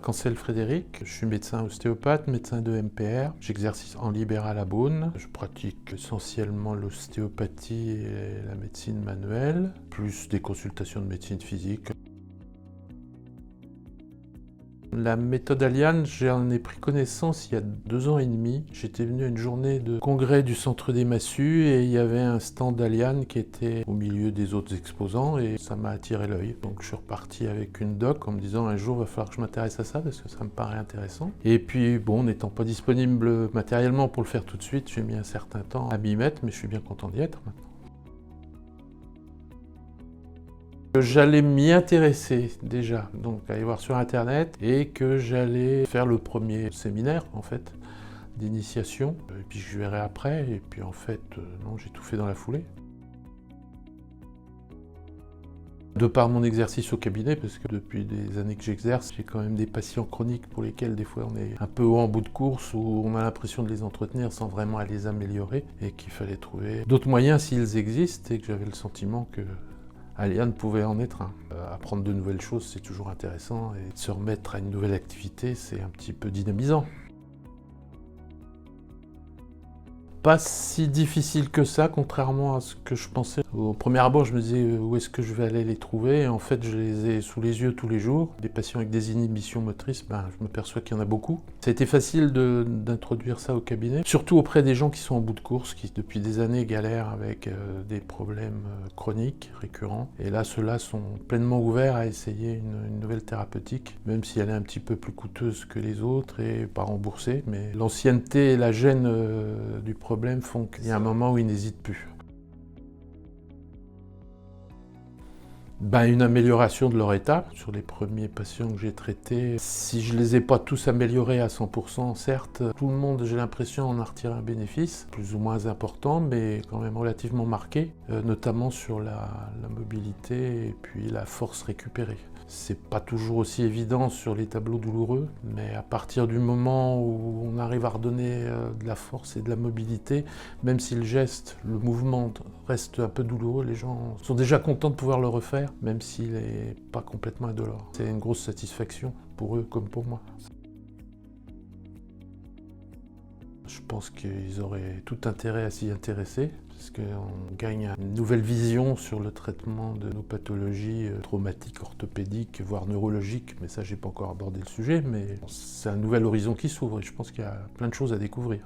Cancel Frédéric, je suis médecin ostéopathe, médecin de MPR. J'exerce en libéral à Beaune. Je pratique essentiellement l'ostéopathie et la médecine manuelle, plus des consultations de médecine physique. La méthode Aliane, j'en ai pris connaissance il y a 2 ans et demi. J'étais venu à une journée de congrès du Centre des Massues et il y avait un stand Aliane qui était au milieu des autres exposants et ça m'a attiré l'œil. Donc je suis reparti avec une doc en me disant un jour il va falloir que je m'intéresse à ça parce que ça me paraît intéressant. Et puis bon, n'étant pas disponible matériellement pour le faire tout de suite, j'ai mis un certain temps à m'y mettre, mais je suis bien content d'y être maintenant. J'allais m'y intéresser déjà, donc aller voir sur internet, et que j'allais faire le premier séminaire en fait d'initiation, et puis je verrai après, et puis en fait non, j'ai tout fait dans la foulée. De par mon exercice au cabinet, parce que depuis des années que j'exerce, j'ai quand même des patients chroniques pour lesquels des fois on est un peu haut en bout de course, où on a l'impression de les entretenir sans vraiment les améliorer, et qu'il fallait trouver d'autres moyens s'ils existent, et que j'avais le sentiment que Aliane pouvait en être un. Apprendre de nouvelles choses, c'est toujours intéressant, et se remettre à une nouvelle activité, c'est un petit peu dynamisant. Pas si difficile que ça, contrairement à ce que je pensais. Au premier abord, je me disais où est-ce que je vais aller les trouver, et en fait je les ai sous les yeux tous les jours. Des patients avec des inhibitions motrices, je me perçois qu'il y en a beaucoup. Ça a été facile d'introduire ça au cabinet, surtout auprès des gens qui sont en bout de course, qui depuis des années galèrent avec des problèmes chroniques, récurrents. Et là, ceux-là sont pleinement ouverts à essayer une nouvelle thérapeutique, même si elle est un petit peu plus coûteuse que les autres et pas remboursée. Mais l'ancienneté et la gêne du problème font qu'il y a un moment où ils n'hésitent plus. Une amélioration de leur état. Sur les premiers patients que j'ai traités, si je ne les ai pas tous améliorés à 100%, certes, tout le monde, j'ai l'impression, en a retiré un bénéfice, plus ou moins important, mais quand même relativement marqué, notamment sur la mobilité et puis la force récupérée. C'est pas toujours aussi évident sur les tableaux douloureux, mais à partir du moment où on arrive à redonner de la force et de la mobilité, même si le geste, le mouvement reste un peu douloureux, les gens sont déjà contents de pouvoir le refaire, même s'il n'est pas complètement indolore. C'est une grosse satisfaction pour eux comme pour moi. Je pense qu'ils auraient tout intérêt à s'y intéresser, parce qu'on gagne une nouvelle vision sur le traitement de nos pathologies traumatiques, orthopédiques, voire neurologiques. Mais ça, j'ai pas encore abordé le sujet, mais c'est un nouvel horizon qui s'ouvre et je pense qu'il y a plein de choses à découvrir.